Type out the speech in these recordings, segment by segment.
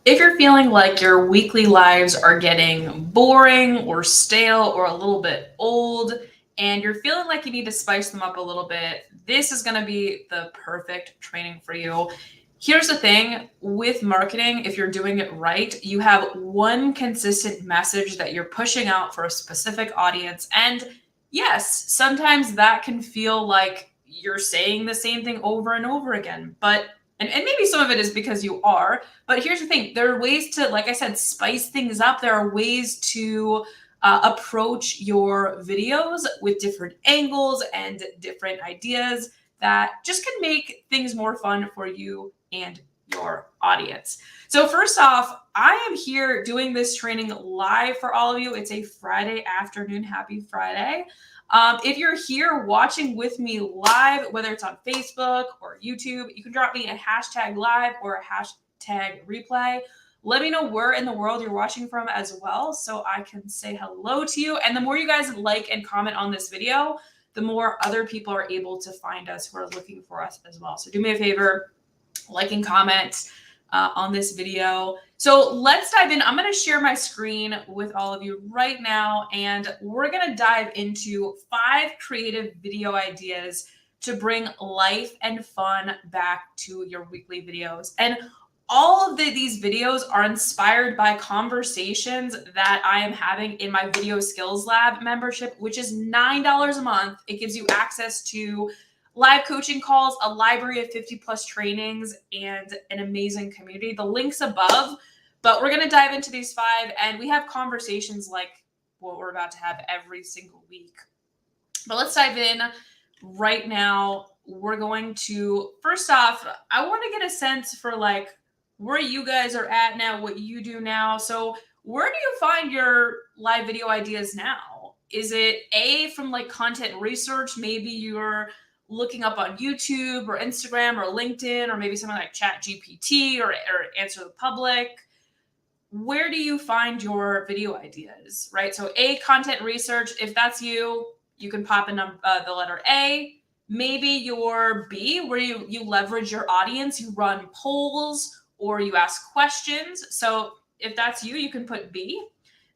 If you're feeling like your weekly lives are getting boring or stale or a little bit old, and you're feeling like you need to spice them up a little bit, this is going to be the perfect training for you. Here's the thing with marketing, if you're doing it right, you have one consistent message that you're pushing out for a specific audience. And yes, sometimes that can feel like you're saying the same thing over and over again, but and maybe some of it is because you are, but here's the thing, there are ways to, like I said, spice things up. There are ways to approach your videos with different angles and different ideas that just can make things more fun for you and your audience. So first off, I am here doing this training live for all of you. It's a Friday afternoon. Happy Friday. If you're here watching with me live, whether it's on Facebook or YouTube, you can drop me a hashtag live or a hashtag replay. Let me know where in the world you're watching from as well, so I can say hello to you. And the more you guys like and comment on this video, the more other people are able to find us who are looking for us as well. So do me a favor, like and comment on this video. So let's dive in. I'm going to share my screen with all of you right now, and we're going to dive into 5 creative video ideas to bring life and fun back to your weekly videos. And all of these videos are inspired by conversations that I am having in my Video Skills Lab membership, which is $9 a month. It gives you access to live coaching calls, a library of 50 plus trainings, and an amazing community. The link's above, but we're going to dive into these 5, and we have conversations like what we're about to have every single week. But let's dive in right now. We're going to, first off, I want to get a sense for like where you guys are at now, what you do now. So where do you find your live video ideas now? Is it from like content research? Maybe you're looking up on YouTube or Instagram or LinkedIn, or maybe something like ChatGPT or Answer the Public. Where do you find your video ideas, right? So content research, if that's you, you can pop in the letter A. Maybe your B, where you leverage your audience, you run polls or you ask questions. So if that's you, you can put B.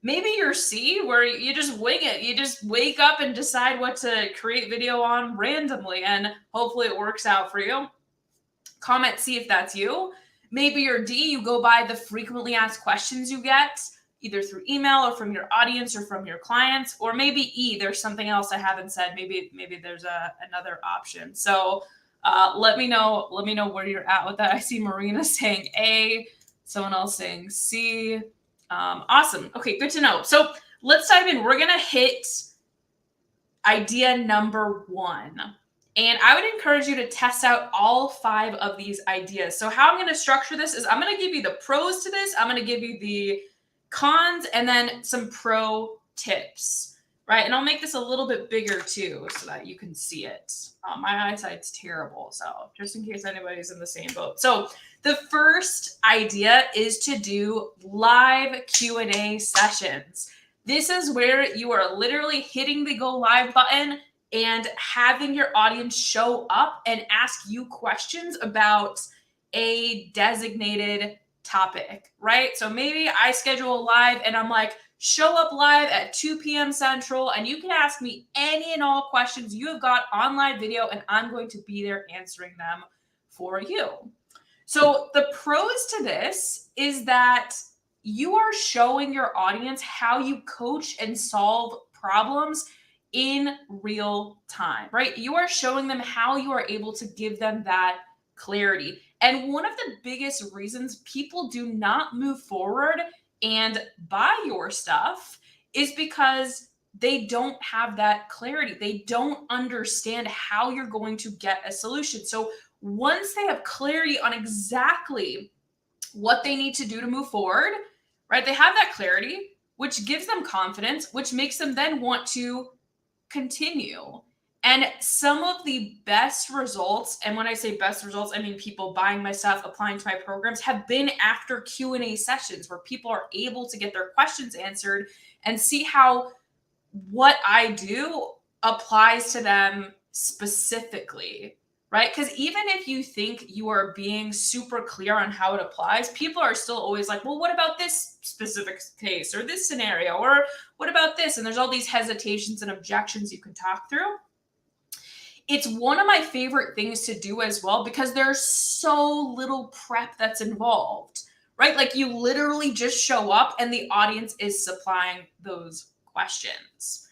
Maybe you're C, where you just wing it. You just wake up and decide what to create video on randomly, and hopefully it works out for you. Comment C if that's you. Maybe you're D, you go by the frequently asked questions you get, either through email or from your audience or from your clients. Or maybe E, there's something else I haven't said. Maybe there's another option. So let me know where you're at with that. I see Marina saying A, someone else saying C. Awesome. Okay, good to know. So let's dive in. We're gonna hit idea number 1. And I would encourage you to test out all 5 of these ideas. So how I'm going to structure this is I'm going to give you the pros to this. I'm going to give you the cons and then some pro tips, right? And I'll make this a little bit bigger too so that you can see it. My eyesight's terrible, so just in case anybody's in the same boat. So the first idea is to do live Q&A sessions. This is where you are literally hitting the go live button and having your audience show up and ask you questions about a designated topic, right? So maybe I schedule a live and I'm like, show up live at 2 p.m. Central, and you can ask me any and all questions you have got on live video, and I'm going to be there answering them for you. So the pros to this is that you are showing your audience how you coach and solve problems in real time, right? You are showing them how you are able to give them that clarity. And one of the biggest reasons people do not move forward and buy your stuff is because they don't have that clarity. They don't understand how you're going to get a solution. So once they have clarity on exactly what they need to do to move forward, right? They have that clarity, which gives them confidence, which makes them then want to continue. And some of the best results, and when I say best results, I mean people buying my stuff, applying to my programs, have been after Q&A sessions where people are able to get their questions answered and see how what I do applies to them specifically, right? Because even if you think you are being super clear on how it applies, people are still always like, well, what about this specific case or this scenario? Or what about this? And there's all these hesitations and objections you can talk through. It's one of my favorite things to do as well because there's so little prep that's involved, right? Like you literally just show up and the audience is supplying those questions.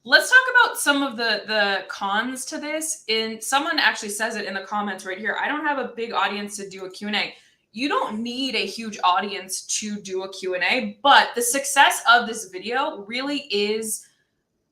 Let's talk about some of the cons to this. Someone actually says it in the comments right here. I don't have a big audience to do a Q&A. You don't need a huge audience to do a Q&A, but the success of this video really is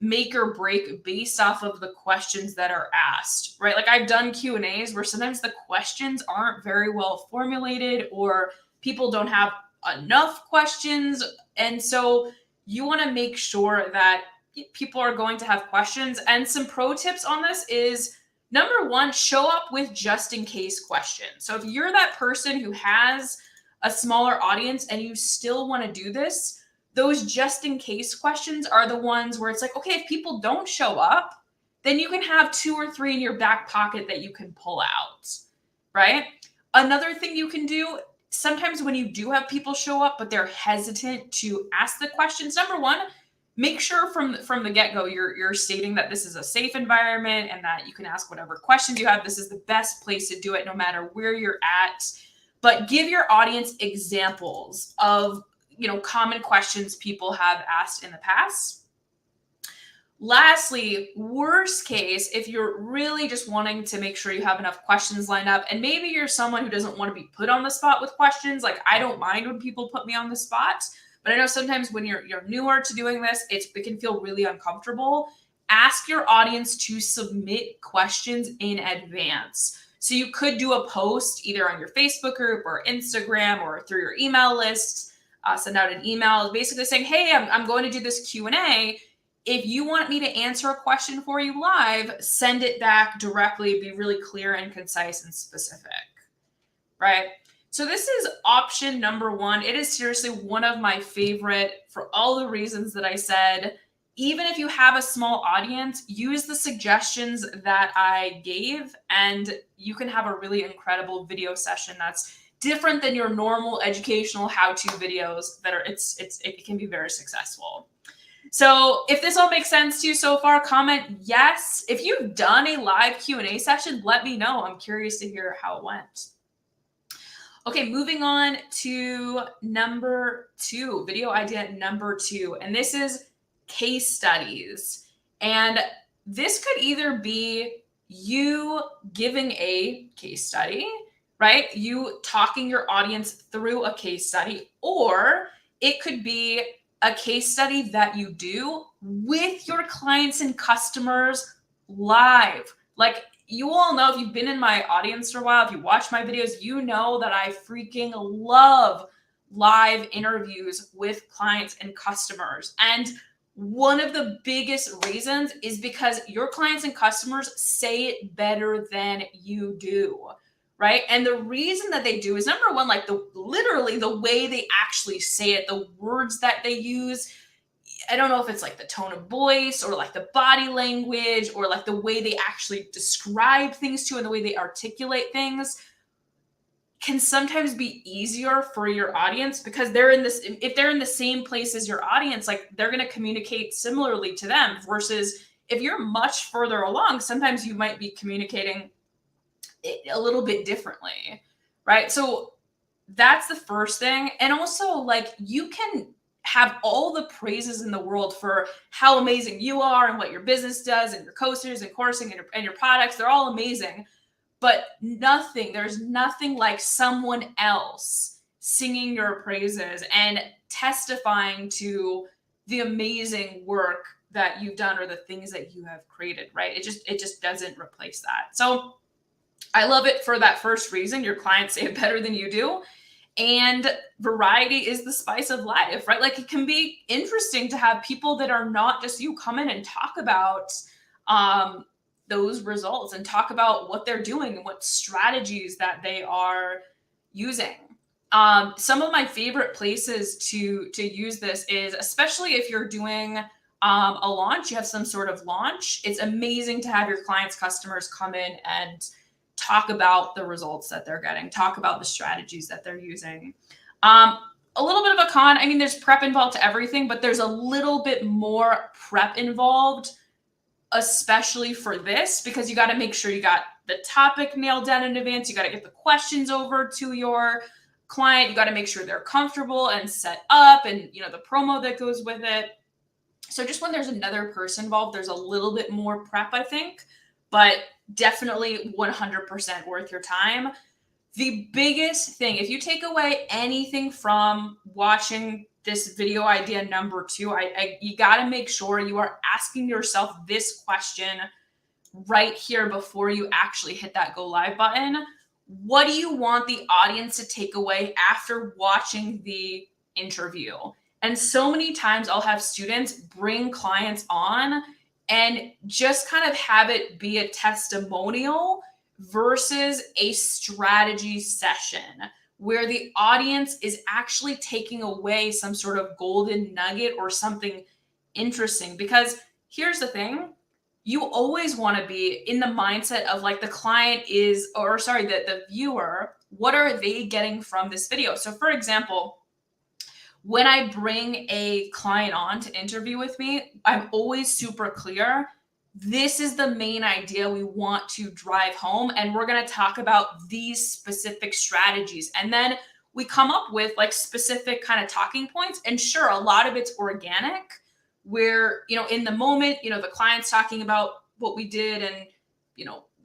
make or break based off of the questions that are asked, right? Like I've done Q&As where sometimes the questions aren't very well formulated or people don't have enough questions. And so you want to make sure that people are going to have questions. And some pro tips on this is number one, show up with just in case questions. So if you're that person who has a smaller audience and you still want to do this, those just in case questions are the ones where it's like, okay, if people don't show up, then you can have 2 or 3 in your back pocket that you can pull out, right? Another thing you can do, sometimes when you do have people show up, but they're hesitant to ask the questions, number one, make sure from the get-go you're stating that this is a safe environment and that you can ask whatever questions you have. This is the best place to do it no matter where you're at. But give your audience examples of common questions people have asked in the past. Lastly, worst case, if you're really just wanting to make sure you have enough questions lined up, and maybe you're someone who doesn't want to be put on the spot with questions, like I don't mind when people put me on the spot, but I know sometimes when you're newer to doing this, it can feel really uncomfortable. Ask your audience to submit questions in advance. So you could do a post either on your Facebook group or Instagram or through your email list. Send out an email basically saying, hey, I'm going to do this Q&A. If you want me to answer a question for you live, send it back directly. Be really clear and concise and specific, right? So this is option number one. It is seriously one of my favorite for all the reasons that I said. Even if you have a small audience, use the suggestions that I gave and you can have a really incredible video session that's different than your normal educational how-to videos that it can be very successful. So if this all makes sense to you so far, comment yes. If you've done a live Q&A session, let me know. I'm curious to hear how it went. Okay, moving on to number 2, video idea number 2. And this is case studies. And this could either be you giving a case study, right? You talking your audience through a case study, or it could be a case study that you do with your clients and customers live. Like you all know, if you've been in my audience for a while, if you watch my videos, you know that I freaking love live interviews with clients and customers. And one of the biggest reasons is because your clients and customers say it better than you do, right? And the reason that they do is number one, like literally the way they actually say it, the words that they use. I don't know if it's like the tone of voice or like the body language or like the way they actually describe things to and the way they articulate things can sometimes be easier for your audience because if they're in the same place as your audience, like they're going to communicate similarly to them versus if you're much further along, sometimes you might be communicating a little bit differently, right? So that's the first thing. And also like you can have all the praises in the world for how amazing you are and what your business does and your courses and coursing and your products. They're all amazing. But there's nothing like someone else singing your praises and testifying to the amazing work that you've done or the things that you have created, right? It just doesn't replace that. So I love it for that first reason. Your clients say it better than you do. And variety is the spice of life, right? Like it can be interesting to have people that are not just you come in and talk about those results and talk about what they're doing and what strategies that they are using. Some of my favorite places to use this is, especially if you're doing a launch, you have some sort of launch. It's amazing to have your clients, customers come in and talk about the results that they're getting, talk about the strategies that they're using. A little bit of a con, I mean, there's prep involved to everything, but there's a little bit more prep involved, especially for this, because you got to make sure you got the topic nailed down in advance. You got to get the questions over to your client. You got to make sure they're comfortable and set up, and the promo that goes with it. So just when there's another person involved, there's a little bit more prep, I think, but definitely 100% worth your time. The biggest thing, if you take away anything from watching this video idea number 2, you got to make sure you are asking yourself this question right here before you actually hit that go live button. What do you want the audience to take away after watching the interview? And so many times I'll have students bring clients on and just kind of have it be a testimonial versus a strategy session where the audience is actually taking away some sort of golden nugget or something interesting. Because here's the thing, you always want to be in the mindset of like the client is, or sorry, the viewer, what are they getting from this video? So for example, when I bring a client on to interview with me, I'm always super clear. This is the main idea we want to drive home, and we're going to talk about these specific strategies. And then we come up with like specific kind of talking points. And sure, a lot of it's organic where, in the moment, the client's talking about what we did and,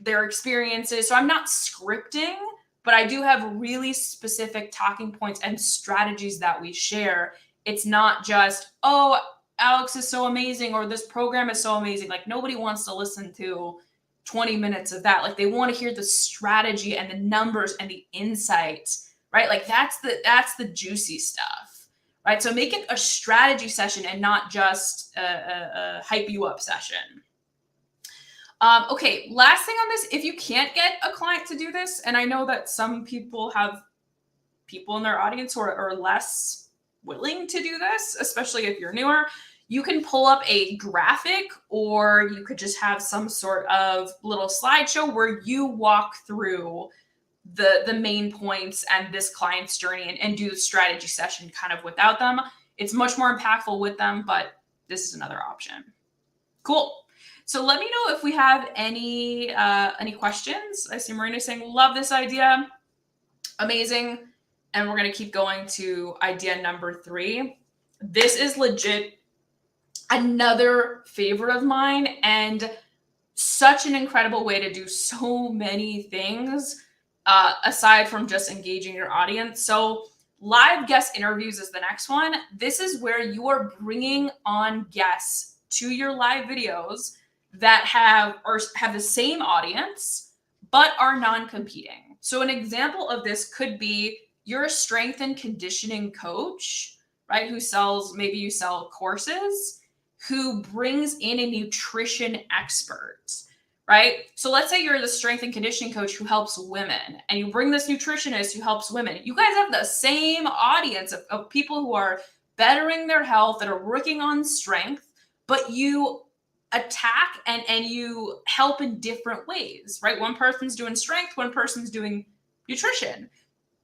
their experiences. So I'm not scripting, but I do have really specific talking points and strategies that we share. It's not just, oh, Alex is so amazing, or this program is so amazing. Like nobody wants to listen to 20 minutes of that. Like they want to hear the strategy and the numbers and the insights, right? Like that's the juicy stuff, right? So make it a strategy session and not just a hype you up session. Okay, last thing on this, if you can't get a client to do this, and I know that some people have people in their audience who are less willing to do this, especially if you're newer, you can pull up a graphic, or you could just have some sort of little slideshow where you walk through the main points and this client's journey and do the strategy session kind of without them. It's much more impactful with them, but this is another option. Cool. So let me know if we have any questions. I see Marina saying, love this idea. Amazing. And we're going to keep going to idea number 3. This is legit another favorite of mine and such an incredible way to do so many things aside from just engaging your audience. So live guest interviews is the next one. This is where you are bringing on guests to your live videos that have the same audience, but are non-competing. So an example of this could be you're a strength and conditioning coach, right? Maybe you sell courses, who brings in a nutrition expert, right? So let's say you're the strength and conditioning coach who helps women, and you bring this nutritionist who helps women. You guys have the same audience of people who are bettering their health, that are working on strength, but you attack and you help in different ways, right? One person's doing strength, one person's doing nutrition,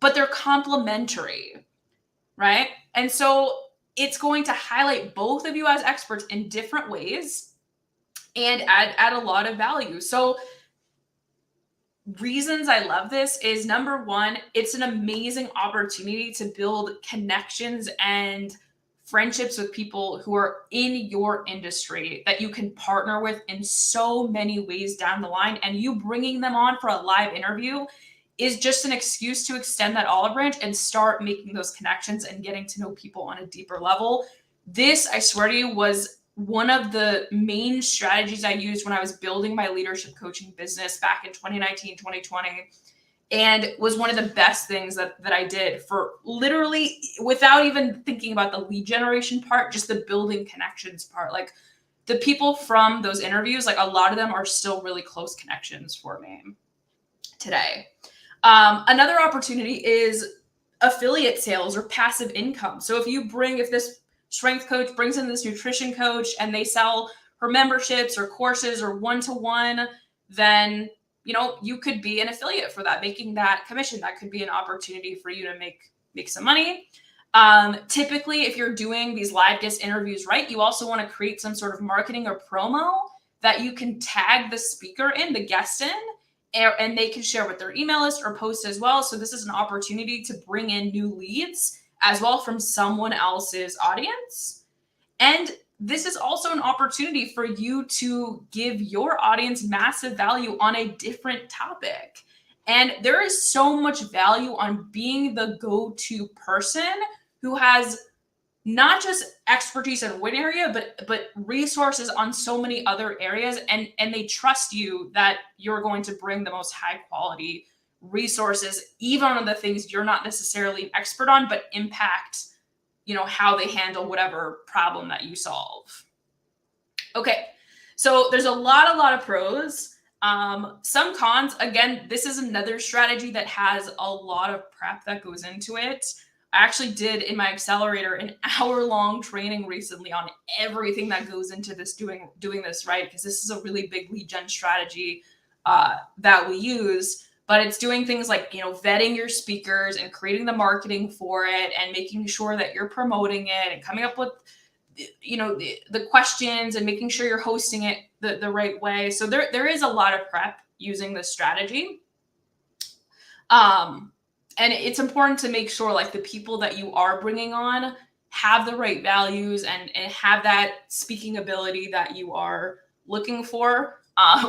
but they're complementary, right? And so it's going to highlight both of you as experts in different ways and add a lot of value. So reasons I love this is, number 1, it's an amazing opportunity to build connections and friendships with people who are in your industry that you can partner with in so many ways down the line. And you bringing them on for a live interview is just an excuse to extend that olive branch and start making those connections and getting to know people on a deeper level. This, I swear to you, was one of the main strategies I used when I was building my leadership coaching business back in 2019, 2020. And was one of the best things that I did, for literally without even thinking about the lead generation part, just the building connections part. Like the people from those interviews, like a lot of them are still really close connections for me today. Another opportunity is affiliate sales or passive income. So if this strength coach brings in this nutrition coach and they sell her memberships or courses or one-to-one, then you could be an affiliate for that, making that commission. That could be an opportunity for you to make some money. Typically, if you're doing these live guest interviews, right, you also want to create some sort of marketing or promo that you can tag the speaker in, the guest in, and they can share with their email list or post as well. So this is an opportunity to bring in new leads as well from someone else's audience. And this is also an opportunity for you to give your audience massive value on a different topic. And there is so much value on being the go-to person who has not just expertise in one area, but resources on so many other areas. And they trust you that you're going to bring the most high quality resources, even on the things you're not necessarily an expert on, but impact, how they handle whatever problem that you solve. Okay. So there's a lot of pros. Some cons. Again, this is another strategy that has a lot of prep that goes into it. I actually did in my accelerator an hour-long training recently on everything that goes into this doing this, right? Because this is a really big lead gen strategy that we use. But it's doing things like, vetting your speakers and creating the marketing for it and making sure that you're promoting it and coming up with, the questions and making sure you're hosting it the right way. So there is a lot of prep using this strategy. And it's important to make sure like the people that you are bringing on have the right values and have that speaking ability that you are looking for.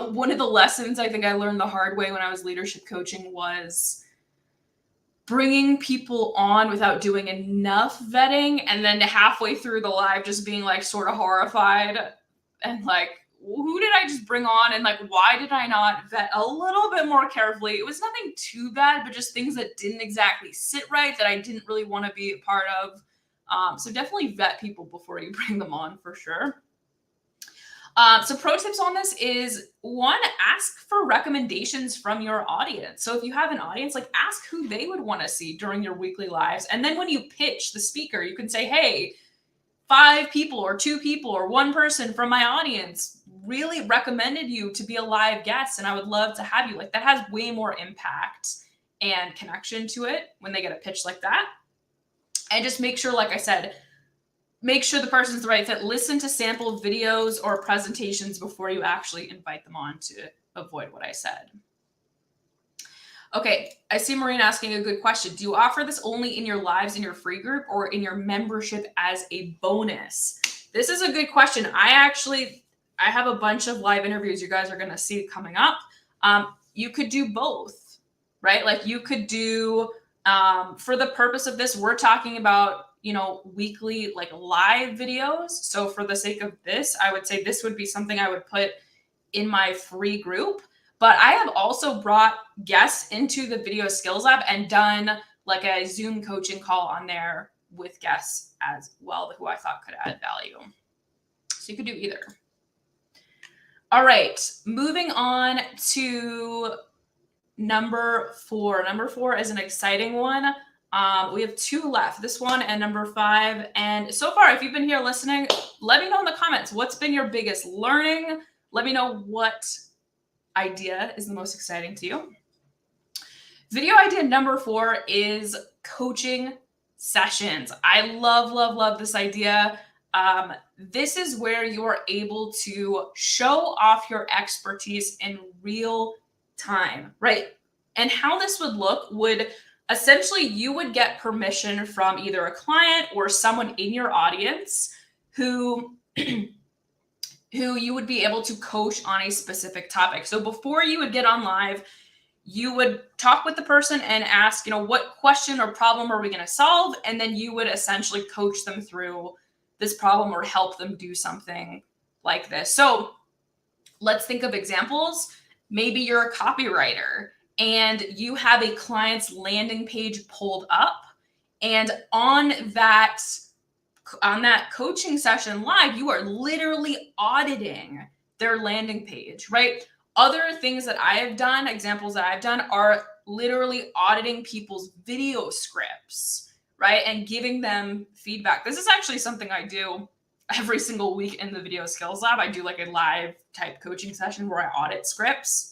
One of the lessons I think I learned the hard way when I was leadership coaching was bringing people on without doing enough vetting, and then halfway through the live just being like sort of horrified and like, who did I just bring on? And like, why did I not vet a little bit more carefully? It was nothing too bad, but just things that didn't exactly sit right that I didn't really want to be a part of. So definitely vet people before you bring them on for sure. So pro tips on this is, one, ask for recommendations from your audience. So if you have an audience, like ask who they would want to see during your weekly lives. And then when you pitch the speaker, you can say, hey, 5 people or 2 people or 1 person from my audience really recommended you to be a live guest, and I would love to have you. Like that has way more impact and connection to it when they get a pitch like that. And just make sure, like I said, make sure the person's the right fit. Listen to sample videos or presentations before you actually invite them on to avoid what I said. Okay, I see Maureen asking a good question. Do you offer this only in your lives in your free group or in your membership as a bonus? This is a good question. I have a bunch of live interviews you guys are going to see coming up. You could do both, right? Like you could do, for the purpose of this, we're talking about, weekly like live videos. So for the sake of this, I would say this would be something I would put in my free group. But I have also brought guests into the Video Skills Lab and done like a Zoom coaching call on there with guests as well, who I thought could add value. So you could do either. All right, moving on to number 4. Number 4 is an exciting one. We have 2 left, this one and number 5. And so far, if you've been here listening, let me know in the comments, what's been your biggest learning? Let me know what idea is the most exciting to you. Video idea number 4 is coaching sessions. I love this idea. This is where you're able to show off your expertise in real time, right? And how this would look would essentially, you would get permission from either a client or someone in your audience who you would be able to coach on a specific topic. So before you would get on live, you would talk with the person and ask, what question or problem are we going to solve? And then you would essentially coach them through this problem or help them do something like this. So let's think of examples. Maybe you're a copywriter and you have a client's landing page pulled up, and on that coaching session live, you are literally auditing their landing page, right? Other things that I have done, examples that I've done, are literally auditing people's video scripts, right? And giving them feedback. This is actually something I do every single week in the Video Skills Lab. I do like a live type coaching session where I audit scripts.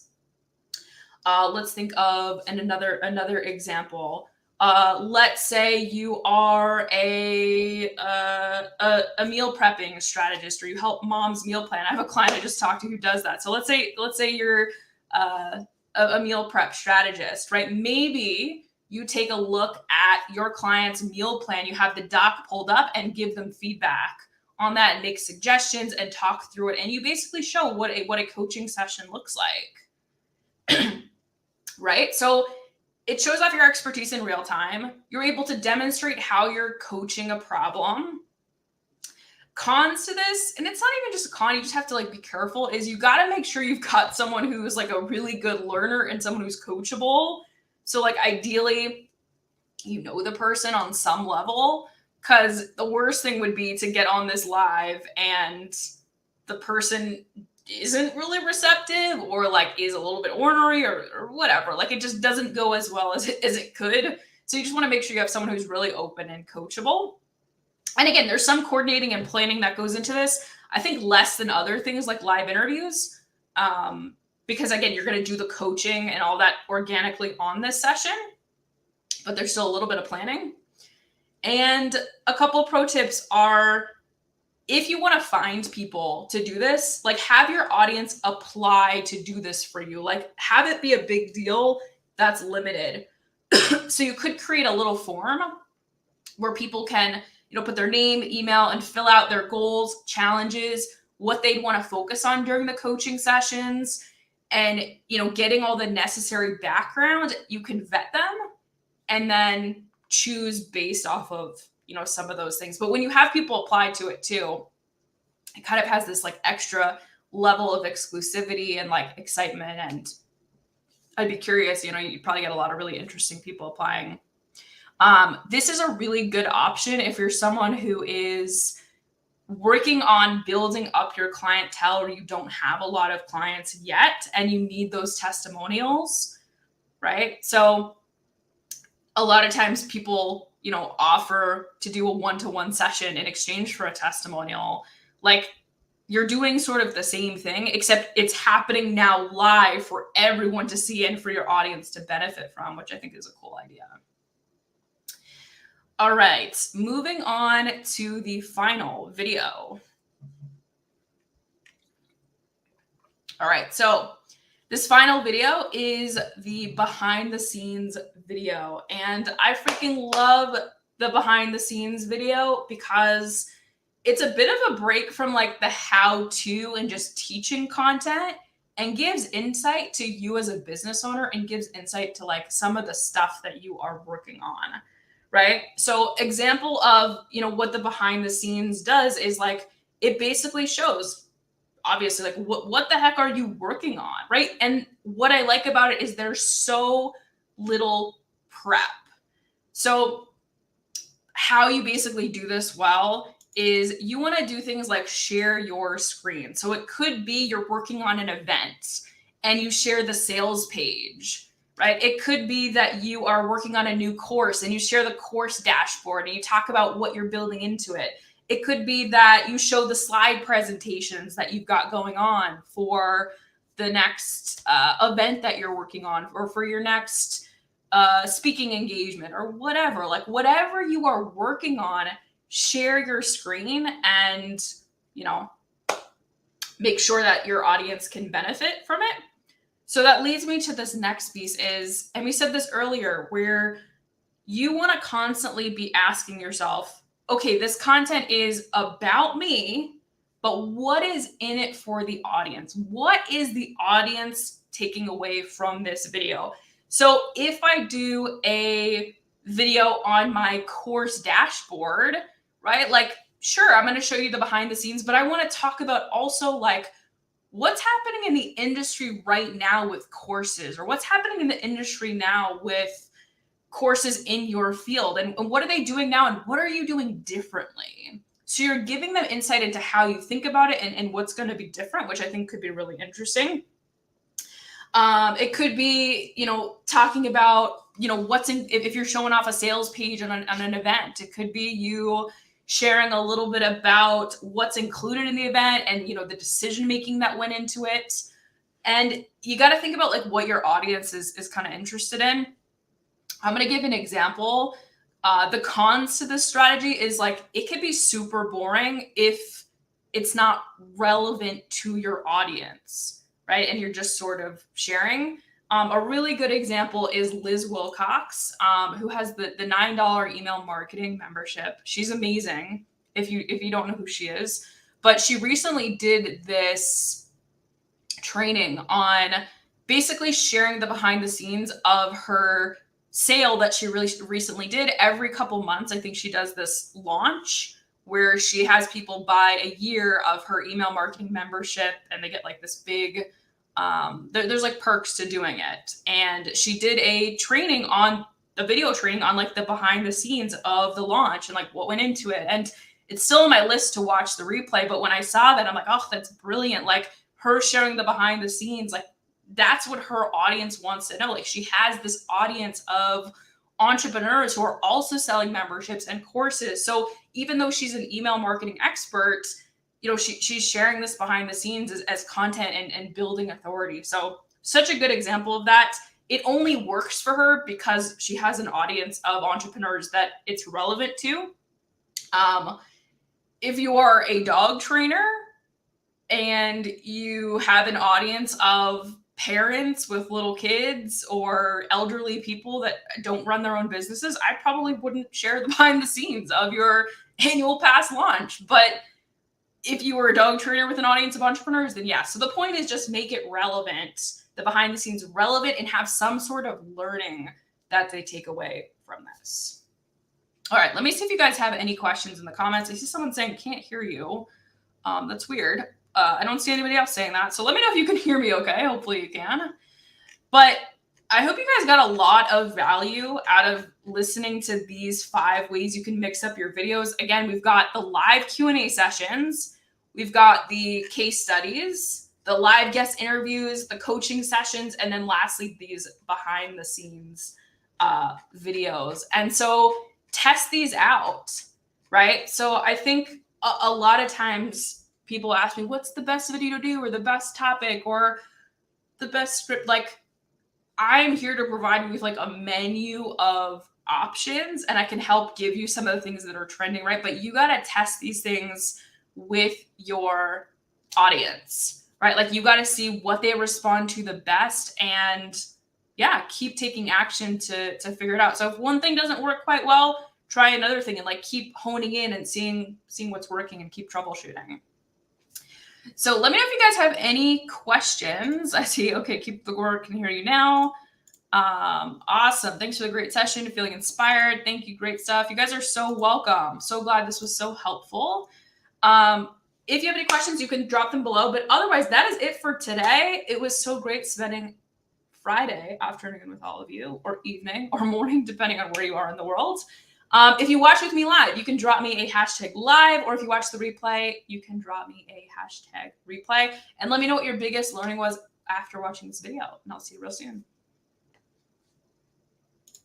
Let's think of another example. Let's say you are a meal prepping strategist, or you help moms meal plan. I have a client I just talked to who does that. So let's say you're a meal prep strategist, right? Maybe you take a look at your client's meal plan. You have the doc pulled up and give them feedback on that, and make suggestions and talk through it. And you basically show what a coaching session looks like. Right? So it shows off your expertise in real time. You're able to demonstrate how you're coaching a problem. Cons to this, and it's not even just a con, you just have to like be careful, is you got to make sure you've got someone who's like a really good learner and someone who's coachable. So like ideally, you know the person on some level, because the worst thing would be to get on this live and the person isn't really receptive, or like is a little bit ornery, or whatever. Like it just doesn't go as well as it could. So you just want to make sure you have someone who's really open and coachable. And again, there's some coordinating and planning that goes into this. I think less than other things like live interviews, because again, you're going to do the coaching and all that organically on this session, but there's still a little bit of planning. And a couple of pro tips are, if you want to find people to do this, like have your audience apply to do this for you. Like have it be a big deal that's limited. So you could create a little form where people can, put their name, email, and fill out their goals, challenges, what they'd want to focus on during the coaching sessions, and, getting all the necessary background. You can vet them and then choose based off of, some of those things. But when you have people apply to it too, it kind of has this like extra level of exclusivity and like excitement. And I'd be curious, you probably get a lot of really interesting people applying. This is a really good option if you're someone who is working on building up your clientele, or you don't have a lot of clients yet and you need those testimonials, right? So a lot of times people, offer to do a one-to-one session in exchange for a testimonial. Like you're doing sort of the same thing, except it's happening now live for everyone to see and for your audience to benefit from, which I think is a cool idea. All right, moving on to the final video. All right, so this final video is the behind the scenes video. And I freaking love the behind the scenes video because it's a bit of a break from like the how to and just teaching content, and gives insight to you as a business owner, and gives insight to like some of the stuff that you are working on. Right? So example of, what the behind the scenes does is like, it basically shows, obviously, like what the heck are you working on, right? And what I like about it is there's so little prep. So how you basically do this well is you want to do things like share your screen. So it could be you're working on an event and you share the sales page, right? It could be that you are working on a new course and you share the course dashboard and you talk about what you're building into it. It could be that you show the slide presentations that you've got going on for the next event that you're working on, or for your next speaking engagement, or whatever. Like whatever you are working on, share your screen and, make sure that your audience can benefit from it. So that leads me to this next piece is, and we said this earlier, where you want to constantly be asking yourself, okay, this content is about me, but what is in it for the audience? What is the audience taking away from this video? So if I do a video on my course dashboard, right? Like, sure, I'm going to show you the behind the scenes, but I want to talk about also like what's happening in the industry right now with courses, or what's happening in the industry now with courses in your field, and what are they doing now, and what are you doing differently? So you're giving them insight into how you think about it, and what's going to be different, which I think could be really interesting. It could be, talking about, what's in, if you're showing off a sales page on an event, it could be you sharing a little bit about what's included in the event and, the decision-making that went into it. And you got to think about like what your audience is kind of interested in. I'm going to give an example. The cons to this strategy is like it can be super boring if it's not relevant to your audience, right? And you're just sort of sharing. A really good example is Liz Wilcox, who has the $9 email marketing membership. She's amazing if you don't know who she is. But she recently did this training on basically sharing the behind the scenes of her sale that she really recently did. Every couple months, I think she does this launch where she has people buy a year of her email marketing membership and they get like this big there's like perks to doing it. And she did a video training on like the behind the scenes of the launch and like what went into it. And it's still on my list to watch the replay, but when I saw that, I'm like, oh, that's brilliant. Like her showing the behind the scenes, like that's what her audience wants to know. Like she has this audience of entrepreneurs who are also selling memberships and courses. So even though she's an email marketing expert, she's sharing this behind the scenes as content and building authority. So such a good example of that. It only works for her because she has an audience of entrepreneurs that it's relevant to. If you are a dog trainer and you have an audience of parents with little kids or elderly people that don't run their own businesses, I probably wouldn't share the behind the scenes of your annual pass launch. But if you were a dog trainer with an audience of entrepreneurs, then yes. So the point is just make it relevant, the behind the scenes relevant, and have some sort of learning that they take away from this. All right, let me see if you guys have any questions in the comments. I see someone saying, can't hear you. That's weird. I don't see anybody else saying that. So let me know if you can hear me okay. Hopefully you can. But I hope you guys got a lot of value out of listening to these 5 ways you can mix up your videos. Again, we've got the live Q&A sessions. We've got the case studies, the live guest interviews, the coaching sessions, and then lastly, these behind the scenes videos. And so test these out, right? So I think a lot of times people ask me, what's the best video to do or the best topic or the best script? Like, I'm here to provide you with like a menu of options and I can help give you some of the things that are trending, right? But you got to test these things with your audience, right? Like you got to see what they respond to the best and keep taking action to figure it out. So if one thing doesn't work quite well, try another thing and like keep honing in and seeing what's working and keep troubleshooting. So let me know if you guys have any questions. I see. Okay, keep the word. Can hear you now. Awesome. Thanks for the great session. Feeling inspired. Thank you. Great stuff. You guys are so welcome. So glad this was so helpful. If you have any questions, you can drop them below. But otherwise, that is it for today. It was so great spending Friday afternoon with all of you, or evening or morning, depending on where you are in the world. If you watch with me live, you can drop me a hashtag live, or if you watch the replay, you can drop me a hashtag replay and let me know what your biggest learning was after watching this video. And I'll see you real soon.